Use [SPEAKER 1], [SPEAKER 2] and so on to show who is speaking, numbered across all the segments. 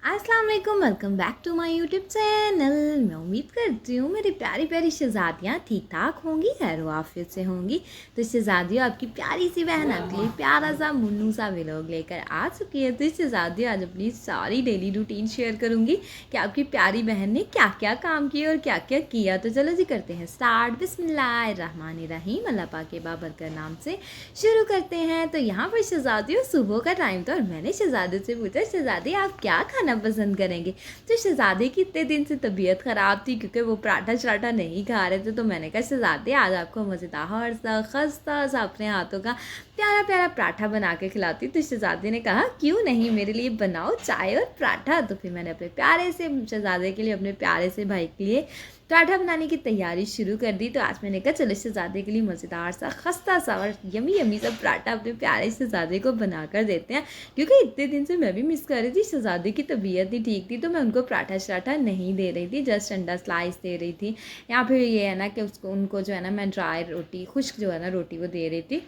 [SPEAKER 1] अस्सलाम वालेकुम, welcome back to my YouTube channel. मैं उम्मीद करती हूँ मेरी प्यारी प्यारी शहज़ादियाँ ठीक ठाक होंगी, खैर वाफियत से होंगी। तो शहज़ादियों, आपकी प्यारी सी बहन आपके लिए प्यारा सा मुन्नू सा व्लॉग लेकर आ चुकी है। तो शहज़ादियों, आज अपनी सारी डेली रूटीन शेयर करूँगी कि आपकी प्यारी बहन ने क्या क्या काम किए और क्या क्या किया। तो चलो जी करते हैं स्टार्ट। बिस्मिल्लाहिर्रहमानिर्रहीम, अल्लाह पाक के बाबरकत नाम से शुरू करते हैं। तो यहाँ पर शहज़ादियों सुबह का टाइम था और मैंने शहज़ादी से पूछा, शहज़ादी आप क्या खाना पसंद करेंगे। तो शहज़ादे की इतने दिन से तबीयत ख़राब थी क्योंकि वो पराठा शराठा नहीं खा रहे थे। तो मैंने कहा शहज़ादे आज आपको मज़ेदार सा खस्ता सा अपने हाथों का प्यारा प्यारा पराठा बना के खिलाती। तो शहज़ादे ने कहा क्यों नहीं, मेरे लिए बनाओ चाय और पराठा। तो फिर मैंने अपने प्यारे से शहज़ादे के लिए, अपने प्यारे से भाई के लिए पराठा बनाने की तैयारी शुरू कर दी। तो आज मैंने कहा चलो शहज़ादे के लिए मज़ेदार सा खस्ता सा और यमी यमी सा पराठा अपने प्यारे शहज़ादे को बना कर देते हैं, क्योंकि इतने दिन से मैं भी मिस कर रही थी। शहज़ादे की तबीयत नहीं ठीक थी तो मैं उनको पराठा शराठा नहीं दे रही थी, जस्ट अंडा स्लाइस दे रही थी, या फिर ये है ना कि उसको उनको जो है ना मैं ड्राई रोटी, खुश्क जो है ना रोटी वो दे रही थी।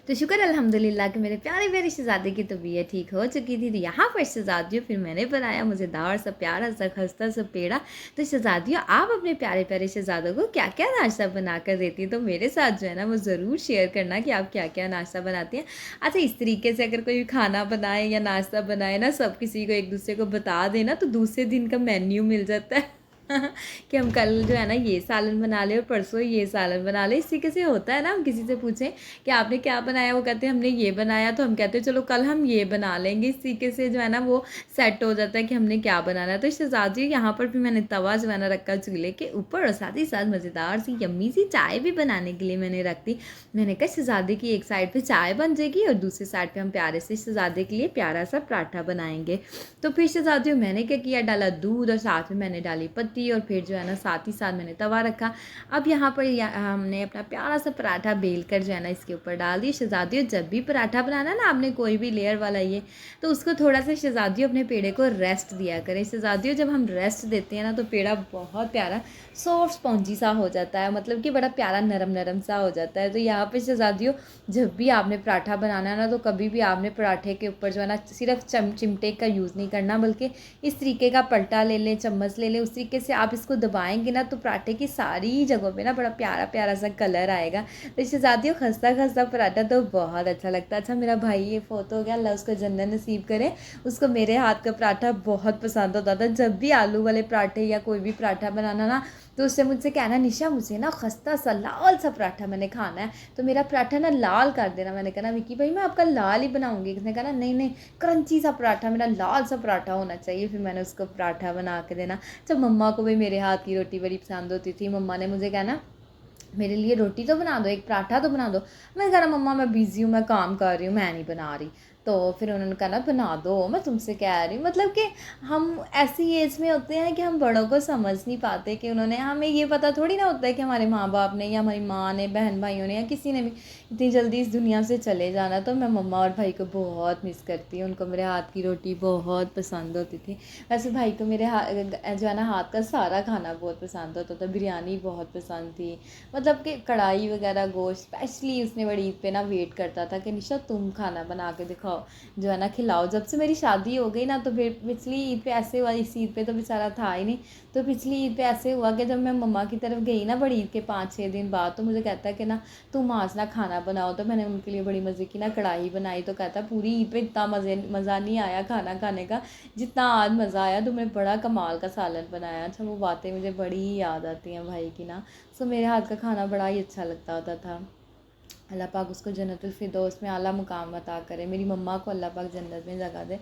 [SPEAKER 1] तो शुक्र अल्हम्दुलिल्लाह कि मेरे प्यारे प्यारे शहज़ादे की तबीयत ठीक हो चुकी थी। तो यहाँ पर शहज़ादियों फिर मैंने बनाया मज़ेदार सा प्यारा सा खस्ता सा पेड़ा। तो शहज़ादियों, आप अपने प्यारे प्यारे शहज़ादों को क्या क्या नाश्ता बना कर देती हैं, तो मेरे साथ जो है ना वो ज़रूर शेयर करना कि आप क्या क्या नाश्ता बनाती हैं। अच्छा, इस तरीके से अगर कोई खाना बनाए या नाश्ता बनाए ना, सब किसी को एक दूसरे को बता देना तो दूसरे दिन का मेन्यू मिल जाता है कि हम कल जो है ना ये सालन बना ले और परसों ये सालन बना ले। इसी के से होता है ना, हम किसी से पूछें कि आपने क्या बनाया, वो कहते हैं हमने ये बनाया, तो हम कहते हैं चलो कल हम ये बना लेंगे। इस तरीके से जो है ना वो सेट हो जाता है कि हमने क्या बनाना है। तो शहज़ादी, यहाँ पर भी मैंने तवा जो है ना रखा चूल्हे के ऊपर और साथ ही साथ मज़ेदार सी यम्मी सी चाय भी बनाने के लिए मैंने रख दी। मैंने कहा शहज़ादी की एक साइड पर चाय बन जाएगी और दूसरी साइड पर हम प्यारे से शहज़ादे के लिए प्यारा सा पराठा बनाएंगे। तो फिर शहज़ादियों, मैंने क्या किया, डाला दूध और साथ में मैंने डाली पत्ती और फिर जो है ना साथ ही साथ मैंने तवा रखा। अब यहाँ पर हमने अपना प्यारा सा पराठा बेल कर जो है ना इसके ऊपर डाल दी। शहज़ादियों, जब भी पराठा बनाना ना आपने कोई भी लेयर वाला ये, तो उसको थोड़ा सा शहज़ादियों अपने पेड़े को रेस्ट दिया करें। शहज़ादियों, जब हम रेस्ट देते हैं ना तो पेड़ा बहुत प्यारा सॉफ्ट स्पॉन्जी सा हो जाता है, मतलब कि बड़ा प्यारा नरम नरम सा हो जाता है। तो यहाँ पर शहज़ादियों, जब भी आपने पराठा बनाना है ना तो कभी भी आपने पराठे के ऊपर जो है ना सिर्फ चिमटे का यूज़ नहीं करना, बल्कि इस तरीके का पलटा ले लें, चम्मच ले लें। उस तरीके से आप इसको दबाएंगे ना तो पराठे की सारी जगहों पे ना बड़ा प्यारा प्यारा सा कलर आएगा। तो इससे साथियों, खस्ता खस्ता पराठा तो बहुत अच्छा लगता है। अच्छा, मेरा भाई ये फोटो हो गया, अल्लाह उसको जन्नत नसीब करे, उसको मेरे हाथ का पराठा बहुत पसंद होता था। जब भी आलू वाले पराठे या कोई भी पराठा बनाना ना तो उससे मुझसे कहना, निशा मुझे ना खस्ता सा लाल सा पराठा मैंने खाना है, तो मेरा पराठा ना लाल कर देना। मैंने कहा विकी भाई मैं आपका लाल ही बनाऊंगी। उसने कहा नहीं नहीं, क्रंची सा पराठा, मेरा लाल सा पराठा होना चाहिए। फिर मैंने उसको पराठा बना के देना। जब मम्मा को भी मेरे हाथ की रोटी बड़ी पसंद होती थी, मम्मा ने मुझे कहना मेरे लिए रोटी तो बना दो, एक पराठा तो बना दो। मैं कह रहा मम्मा मैं बिज़ी हूँ, मैं काम कर रही हूँ, मैं नहीं बना रही। तो फिर उन्होंने कहा ना बना दो, मैं तुमसे कह रही हूँ। मतलब कि हम ऐसी एज में होते हैं कि हम बड़ों को समझ नहीं पाते कि उन्होंने, हमें ये पता थोड़ी ना होता है कि हमारे माँ बाप ने या हमारी माँ ने, बहन भाइयों ने या किसी ने भी इतनी जल्दी इस दुनिया से चले जाना। तो मैं मम्मा और भाई को बहुत मिस करती हूँ। उनको मेरे हाथ की रोटी बहुत पसंद होती थी। वैसे भाई को मेरे जो है ना हाथ का सारा खाना बहुत पसंद होता था। बिरयानी बहुत पसंद थी, मतलब कि कढ़ाई वगैरह गोश्त, स्पेशली उसने बड़ी ईद पे ना वेट करता था कि निशा तुम खाना बना के दिखाओ, जो है ना खिलाओ। जब से मेरी शादी हो गई ना तो फिर पिछली ईद पे ऐसे हुआ, इस ईद पे तो बेचारा था ही नहीं, तो पिछली ईद पे ऐसे हुआ कि जब मैं मम्मा की तरफ गई ना बड़ी ईद के 5-6 दिन बाद, तो मुझे कहता है कि ना तुम आज ना खाना बनाओ। तो मैंने उनके लिए बड़ी मज़े की ना कढ़ाई बनाई। तो कहता पूरी ईद पे इतना मज़ा नहीं आया खाना खाने का जितना आज मज़ा आया, तुमने बड़ा कमाल का सालन बनाया। अच्छा, वो बातें मुझे बड़ी याद आती हैं भाई की ना। सो मेरे हाथ का खाना बड़ा ही अच्छा लगता होता था। अल्लाह पाक उसको जन्नतुल फिरदौस में आला मुकाम अता करे। मेरी मम्मा को अल्लाह पाक जन्नत में जगह दे।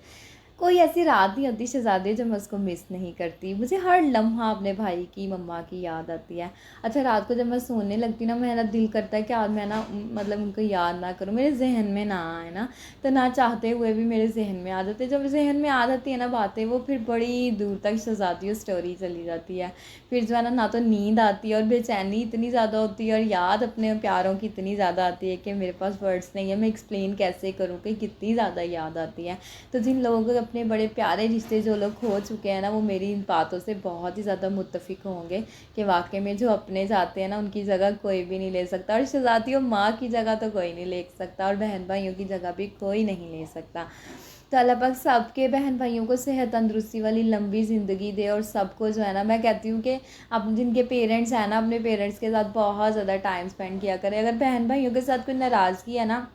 [SPEAKER 1] कोई ऐसी रात नहीं होती शहज़ादी जब मैं उसको मिस नहीं करती। मुझे हर लम्हा अपने भाई की, मम्मा की याद आती है। अच्छा, रात को जब मैं सोने लगती ना, मेरा दिल करता है कि आज मैं ना मतलब उनको याद ना करूँ, मेरे जहन में ना आए ना, तो ना चाहते हुए भी मेरे जहन में आ जाते हैं। जब जहन में आ जाती है ना बातें, वो फिर बड़ी दूर तक शहज़ादी स्टोरी चली जाती है। फिर जो है ना तो नींद आती है और बेचैनी इतनी ज़्यादा होती है और याद अपने प्यारों की इतनी ज़्यादा आती है कि मेरे पास वर्ड्स नहीं है, मैं एक्सप्लेन कैसे करूँ कि कितनी ज़्यादा याद आती है। तो जिन लोगों को अपने बड़े प्यारे रिश्ते जो लोग खो चुके हैं ना, वो मेरी इन बातों से बहुत ही ज़्यादा मुत्तफिक होंगे कि वाकई में जो अपने जाते हैं ना उनकी जगह कोई भी नहीं ले सकता। और शहज़ादियों, माँ की जगह तो कोई नहीं ले सकता और बहन भाइयों की जगह भी कोई नहीं ले सकता। तो अल्लाह पाक सबके बहन भाइयों को सेहत तंदुरुस्ती वाली लंबी ज़िंदगी दे, और सबको जो है ना, मैं कहती हूँ कि अब जिनके पेरेंट्स हैं ना, अपने पेरेंट्स के साथ बहुत ज़्यादा टाइम स्पेंड किया करें। अगर बहन भाइयों के साथ कोई नाराज़गी है ना,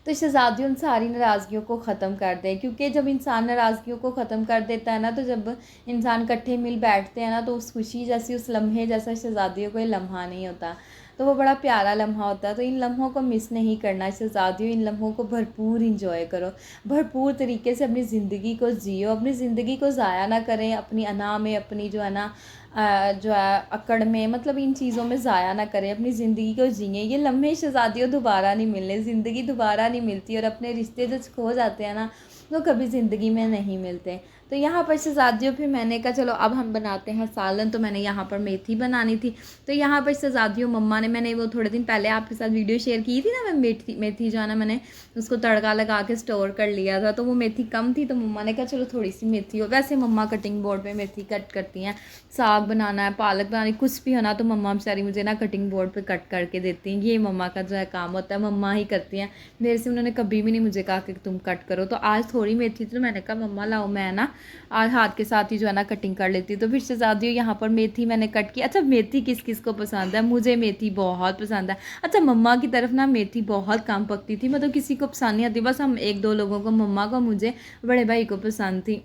[SPEAKER 1] तो शहज़ादी उन सारी नाराज़गियों को ख़त्म कर दे, क्योंकि जब इंसान नाराज़गियों को ख़त्म कर देता है ना, तो जब इंसान इकट्ठे मिल बैठते हैं ना, तो उस खुशी जैसी, उस लम्हे जैसा शहज़ादियों को ये लम्हा नहीं होता। तो वो बड़ा प्यारा लम्हा होता है। तो इन लम्हों को मिस नहीं करना शहज़ादियों, इन लम्हों को भरपूर इंजॉय करो, भरपूर तरीके से अपनी ज़िंदगी को जियो, अपनी ज़िंदगी को ज़ाया ना करें अपनी अना में, अपनी जो है ना जो है अकड़ में, मतलब इन चीज़ों में ज़ाया ना करें, अपनी ज़िंदगी को जिए। ये लम्हे शहज़ादियों दोबारा नहीं मिलने, ज़िंदगी दोबारा नहीं मिलती, और अपने रिश्ते जो खो जाते हैं ना, वो कभी ज़िंदगी में नहीं मिलते। तो यहाँ पर शहज़ादियों फिर मैंने कहा चलो अब हम बनाते हैं सालन। तो मैंने यहाँ पर मेथी बनानी थी। तो यहाँ पर शहज़ादियों मम्मा ने, मैंने वो थोड़े दिन पहले आपके साथ वीडियो शेयर की थी ना, मैं मेथी जो है ना, मैंने उसको तड़का लगा के स्टोर कर लिया था। तो वो मेथी कम थी, तो मम्मा ने कहा चलो थोड़ी सी मेथी हो। वैसे मम्मा कटिंग बोर्ड पे मेथी कट करती हैं, साग बनाना है, पालक बनानी, कुछ भी होना तो मम्मा बेचारी मुझे ना कटिंग बोर्ड पे कट करके देती हैं। ये मम्मा का जो है काम होता है, मम्मा ही करती हैं। मेरे से उन्होंने कभी भी नहीं मुझे कहा कि तुम कट करो। तो आज थोड़ी मेथी थी, तो मैंने कहा मम्मा लाओ, मैं ना आज हाथ के साथ ही जो है ना कटिंग कर लेती। तो फिर शहज़ादियों यहाँ पर मेथी मैंने कट की। अच्छा, मेथी किस किस को पसंद है? मुझे मेथी बहुत पसंद है। अच्छा, मम्मा की तरफ ना मेथी बहुत कम पकती थी, मतलब किसी को पसंद नहीं आती, बस हम एक दो लोगों को, मम्मा को, मुझे, बड़े भाई को पसंद थी।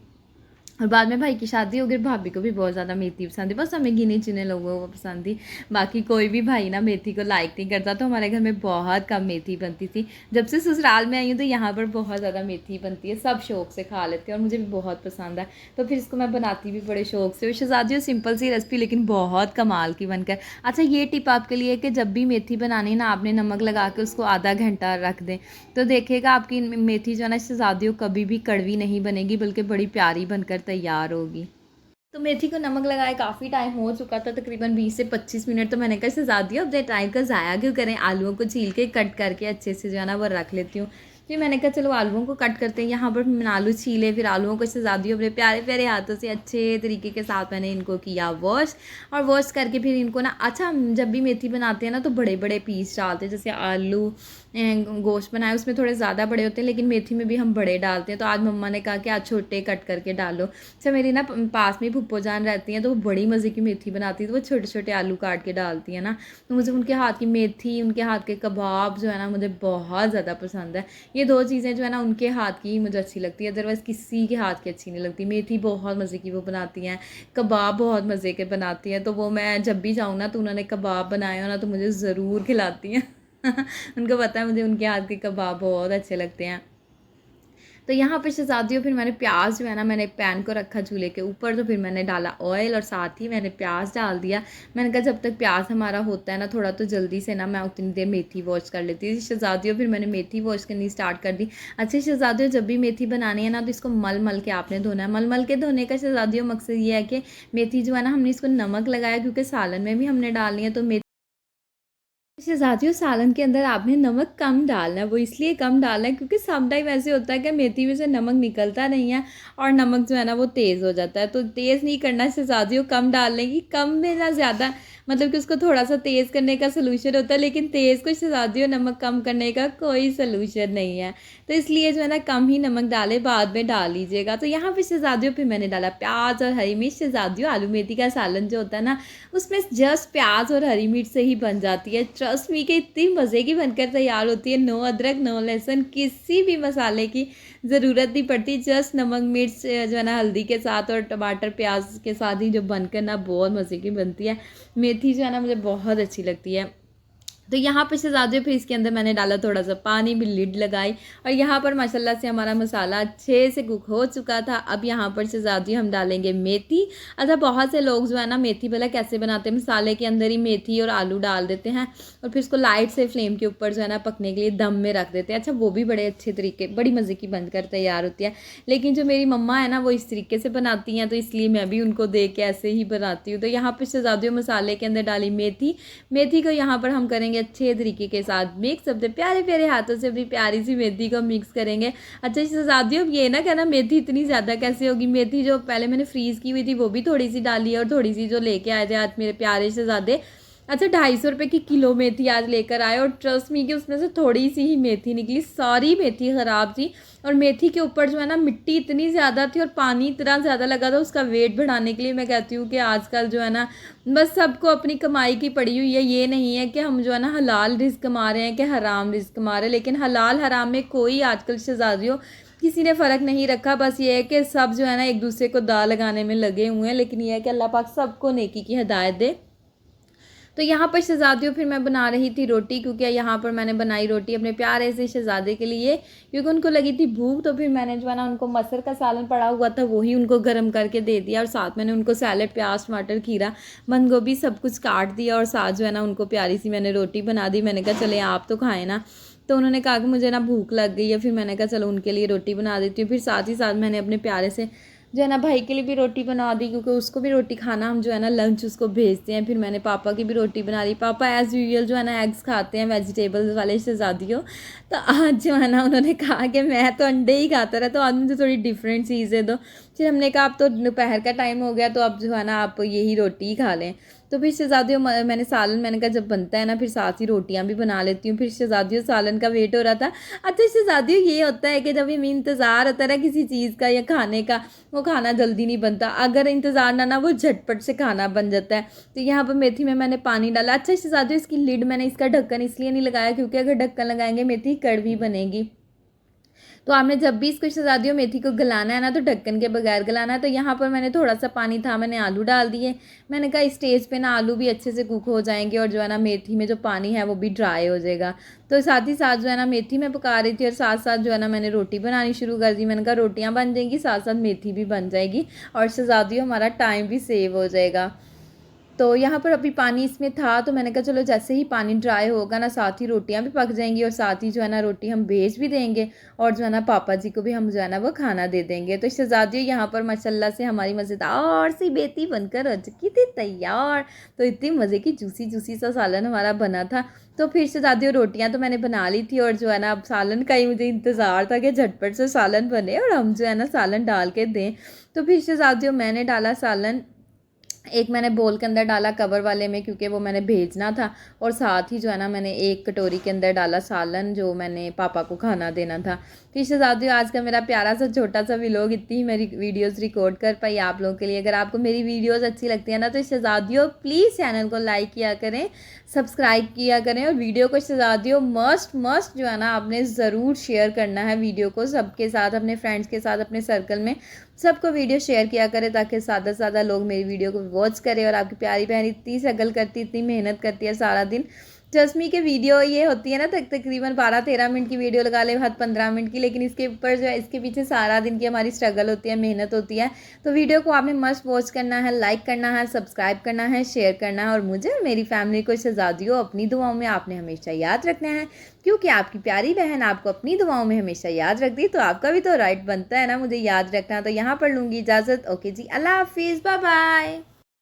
[SPEAKER 1] और बाद में भाई की शादी हो गई, भाभी को भी बहुत ज़्यादा मेथी पसंद थी, बस हमें गिने चुने लोगों को पसंद थी। बाकी कोई भी भाई ना मेथी को लाइक नहीं करता। तो हमारे घर में बहुत कम मेथी बनती थी। जब से ससुराल में आई हूँ तो यहाँ पर बहुत ज़्यादा मेथी बनती है, सब शौक़ से खा लेते हैं, और मुझे भी बहुत पसंद है। तो फिर इसको मैं बनाती भी बड़े शौक़ से। शहज़ादियों सिंपल सी रेसिपी, लेकिन बहुत कमाल की बनकर। अच्छा, ये टिप आपके लिए कि जब भी मेथी बनानी ना, आपने नमक लगा के उसको आधा घंटा रख दें, तो देखिएगा आपकी मेथी जो है ना शहज़ादियों कभी भी कड़वी नहीं बनेगी, बल्कि बड़ी प्यारी बनकर तैयार होगी। तो मेथी को नमक लगाए काफ़ी टाइम हो चुका था, तकरीबन 20 से 25 मिनट। तो मैंने कहा शहज़ादियों अपने टाइम का ज़ाया क्यों करें, आलूओं को छील के कट करके अच्छे से जो है ना वो रख लेती हूँ। फिर मैंने कहा चलो आलूओं को कट करते हैं। यहाँ पर मैंने आलू छीले, फिर आलूओं को शहज़ादियों अपने प्यारे प्यारे हाथों से अच्छे तरीके के साथ मैंने इनको किया वॉश, और वॉश करके फिर इनको ना, अच्छा हम जब भी मेथी बनाते हैं ना तो बड़े बड़े पीस डालते हैं। जैसे आलू गोश्त बनाए उसमें थोड़े ज़्यादा बड़े होते हैं, लेकिन मेथी में भी हम बड़े डालते हैं। तो आज मम्मा ने कहा कि आज छोटे कट करके डालो। अच्छा, मेरी ना पास में फुप्पो जान रहती हैं, तो वो बड़ी मज़े की मेथी बनाती है, तो वो छोटे छोटे आलू काट के डालती है ना। तो मुझे उनके हाथ की मेथी, उनके हाथ के कबाब जो है ना मुझे बहुत ज़्यादा पसंद है। ये दो चीज़ें जो है ना उनके हाथ की ही मुझे अच्छी लगती है, अदरवाइज़ किसी के हाथ की अच्छी नहीं लगती। मेथी बहुत मज़े की वो बनाती हैं, कबाब बहुत मज़े के बनाती हैं। तो वो मैं जब भी जाऊँ ना, तो उन्होंने कबाब बनाए हो ना तो मुझे ज़रूर खिलाती हैं। उनको पता है मुझे उनके हाथ के कबाब बहुत अच्छे लगते हैं। तो यहाँ पे शहज़ादियों फिर मैंने प्याज जो है ना, मैंने एक पैन को रखा चूल्हे के ऊपर, तो फिर मैंने डाला ऑयल, और साथ ही मैंने प्याज डाल दिया। मैंने कहा जब तक प्याज हमारा होता है ना थोड़ा, तो जल्दी से ना मैं उतनी देर मेथी वॉश कर लेती थी। शहज़ादियों फिर मैंने मेथी वॉश करनी स्टार्ट कर दी। अच्छे शहज़ादियों, जब भी मेथी बनानी है ना, तो इसको मल मल के आपने धोना है। मल मल के धोने का शहज़ादियों मकसद ये है कि मेथी जो है ना, हमने इसको नमक लगाया क्योंकि सालन में भी हमने डालनी है। तो शहज़ादियों, सालन के अंदर आपने नमक कम डालना है। वो इसलिए कम डालना है क्योंकि सम टाइम ऐसे होता है कि मेथी में से नमक निकलता नहीं है, और नमक जो है ना वो तेज़ हो जाता है। तो तेज़ नहीं करना है शहज़ादियों, कम डालने की, कम में ना ज़्यादा, मतलब कि उसको थोड़ा सा तेज़ करने का सलूशन होता है, लेकिन तेज़ को शहज़ादियों नमक कम करने का कोई सलूशन नहीं है। तो इसलिए जो है ना कम ही नमक डाले, बाद में डाल लीजिएगा। तो यहाँ पे शहज़ादियों फिर मैंने डाला प्याज और हरी मिर्च। शहज़ादियों, आलू मेथी का सालन जो होता है ना, उसमें जस्ट प्याज और हरी मिर्च से ही बन जाती है। ट्रस्ट मी कि इतनी मज़े की बनकर तैयार होती है। नो अदरक, नो लहसुन, किसी भी मसाले की ज़रूरत नहीं पड़ती। जस्ट नमक मिर्च जो है ना हल्दी के साथ और टमाटर प्याज के साथ ही जो बनकर ना बहुत मज़े की बनती है। मेथी जो है ना मुझे बहुत अच्छी लगती है। तो यहाँ पे शहज़ादियों फिर इसके अंदर मैंने डाला थोड़ा सा पानी, भी लिड लगाई, और यहाँ पर माशाल्लाह से हमारा मसाला अच्छे से कुक हो चुका था। अब यहाँ पर शहज़ादियों हम डालेंगे मेथी। अच्छा, बहुत से लोग जो है ना मेथी भला कैसे बनाते हैं, मसाले के अंदर ही मेथी और आलू डाल देते हैं, और फिर उसको लाइट से फ्लेम के ऊपर जो है ना पकने के लिए दम में रख देते हैं। अच्छा, वो भी बड़े अच्छे तरीके, बड़ी मज़े की बनकर तैयार होती है। लेकिन जो मेरी मम्मा है ना वो इस तरीके से बनाती हैं, तो इसलिए मैं भी उनको देख के ऐसे ही बनाती हूँ। तो यहाँ पर शहज़ादियों मसाले के अंदर डाली मेथी। मेथी को यहाँ पर हम करेंगे अच्छे तरीके के साथ मिक्स, अपने प्यारे प्यारे हाथों से अपनी प्यारी सी मेथी को मिक्स करेंगे। अच्छा शहज़ादियों, ये ना कहना मेथी इतनी ज़्यादा कैसे होगी। मेथी जो पहले मैंने फ्रीज़ की हुई थी वो भी थोड़ी सी डाली है, और थोड़ी सी जो लेके आए थे आज मेरे प्यारे शहज़ादे, अच्छा 250 रुपये की किलो मेथी आज लेकर आए, और ट्रस्ट मी कि उसमें से थोड़ी सी ही मेथी निकली, सारी मेथी ख़राब थी। और मेथी के ऊपर जो है ना मिट्टी इतनी ज़्यादा थी और पानी इतना ज़्यादा लगा था उसका वेट बढ़ाने के लिए। मैं कहती हूँ कि आजकल जो है ना बस सबको अपनी कमाई की पड़ी हुई है, ये नहीं है कि हम जो है ना हलाल रिस्क कमा रहे हैं कि हराम रिस्क कमा रहे हैं। लेकिन हलाल हराम में कोई आजकल शहजादियों किसी ने फ़र्क नहीं रखा। बस ये है कि सब जो है ना एक दूसरे को दाव लगाने में लगे हुए हैं। लेकिन ये है कि अल्लाह पाक सबको नेकी की हिदायत दे। तो यहाँ पर शहज़ादियों फिर मैं बना रही थी रोटी, क्योंकि यहाँ पर मैंने बनाई रोटी अपने प्यारे से शहज़ादे के लिए, क्योंकि उनको लगी थी भूख। तो फिर मैंने जो है ना उनको मटर का सालन पड़ा हुआ था वही उनको गर्म करके दे दिया, और साथ मैंने उनको सैलेड, प्याज, टमाटर, खीरा, बंद गोभी सब कुछ काट दिया, और साथ जो है ना उनको प्यारी सी मैंने रोटी बना दी। मैंने कहा चले आप तो खाएँ ना। तो उन्होंने कहा कि मुझे ना भूख लग गई है। फिर मैंने कहा चलो उनके लिए रोटी बना देती हूँ। फिर साथ ही साथ मैंने अपने प्यारे से जो है ना भाई के लिए भी रोटी बना दी, क्योंकि उसको भी रोटी खाना, हम जो है ना लंच उसको भेजते हैं। फिर मैंने पापा की भी रोटी बना दी। पापा एज़ यूजुअल जो है ना एग्स खाते हैं, वेजिटेबल्स वाले शहज़ादियों। तो आज जो है ना उन्होंने कहा कि मैं तो अंडे ही खाता रहा, तो आज मुझे थोड़ी डिफरेंट चीज़ें दो। फिर हमने कहा अब तो दोपहर का टाइम हो गया, तो अब जो है ना आप यही रोटी ही खा लें। तो फिर शहज़ादियों मैंने सालन, मैंने कहा जब बनता है ना फिर साथ ही रोटियां भी बना लेती हूँ। फिर शहज़ादियों सालन का वेट हो रहा था। अच्छा शहज़ादियों ये होता है कि जब हमें इंतज़ार होता है ना किसी चीज़ का या खाने का, वो खाना जल्दी नहीं बनता। अगर इंतज़ार ना वो झटपट से खाना बन जाता है। तो यहाँ पर मेथी में मैंने पानी डाला। अच्छा शहज़ादियों इसकी लिड मैंने इसका ढक्कन इसलिए नहीं लगाया क्योंकि अगर ढक्कन लगाएंगे मेथी कड़वी बनेगी। तो आपने जब भी इसको शहज़ादियों मेथी को गलाना है ना तो ढक्कन के बगैर गलाना है। तो यहाँ पर मैंने थोड़ा सा पानी था, मैंने आलू डाल दिए। मैंने कहा इस स्टेज पे ना आलू भी अच्छे से कुक हो जाएंगे और जो है ना मेथी में जो पानी है वो भी ड्राई हो जाएगा। तो साथ ही साथ जो है ना मेथी मैं पका रही थी और साथ साथ जो है ना मैंने रोटी बनानी शुरू कर दी। मैंने कहा रोटियाँ बन जाएंगी, साथ साथ मेथी भी बन जाएगी और शहज़ादियों हमारा टाइम भी सेव हो जाएगा। तो यहाँ पर अभी पानी इसमें था, तो मैंने कहा चलो जैसे ही पानी ड्राई होगा ना साथ ही रोटियाँ भी पक जाएंगी और साथ ही जो है ना रोटी हम भेज भी देंगे और जो है ना पापा जी को भी हम जो है ना वो खाना दे देंगे। तो शहज़ादियों यहाँ पर माशाल्लाह से हमारी मज़ेदार सी बेटी बनकर हो चुकी थी तैयार। तो इतनी मज़े की जूसी जूसी सा सालन हमारा बना था। तो फिर शहज़ादियों रोटियाँ तो मैंने बना ली थी और जो है ना अब सालन का ही मुझे इंतज़ार था कि झटपट से सालन बने और हम जो है ना सालन डाल के दें। तो फिर शहज़ादियों मैंने डाला सालन, एक मैंने बोल के अंदर डाला कवर वाले में क्योंकि वो मैंने भेजना था, और साथ ही जो है ना मैंने एक कटोरी के अंदर डाला सालन जो मैंने पापा को खाना देना था। तो शहज़ादियों आज का मेरा प्यारा सा छोटा सा व्लॉग, इतनी ही मेरी वीडियोस रिकॉर्ड कर पाई आप लोगों के लिए। अगर आपको मेरी वीडियोस अच्छी लगती है ना तो शहज़ादियों प्लीज़ चैनल को लाइक किया करें, सब्सक्राइब किया करें और वीडियो को शहज़ादियों मस्ट जो है ना आपने ज़रूर शेयर करना है वीडियो को सबके साथ, अपने फ्रेंड्स के साथ, अपने सर्कल में सबको वीडियो शेयर किया करें ताकि ज़्यादा से ज़्यादा लोग मेरी वीडियो को वॉच करें। और आपकी प्यारी बहन इतनी स्ट्रगल करती, इतनी मेहनत करती है सारा दिन। जस्मी के वीडियो ये होती है ना तकरीबन 12-13 मिनट की वीडियो लगा ले, हद 15 मिनट की, लेकिन इसके ऊपर जो है इसके पीछे सारा दिन की हमारी स्ट्रगल होती है, मेहनत होती है। तो वीडियो को आपने मस्ट वॉच करना है, लाइक करना है, सब्सक्राइब करना है, शेयर करना है और मुझे और मेरी फैमिली को शहज़ादियों अपनी दुआओं में आपने हमेशा याद रखना है, क्योंकि आपकी प्यारी बहन आपको अपनी दुआओं में हमेशा याद रखती है। तो आपका भी तो राइट बनता है ना मुझे याद रखना। तो यहाँ पर लूँगी इजाज़त। ओके जी, अल्लाह हाफिज़, बाय बाय।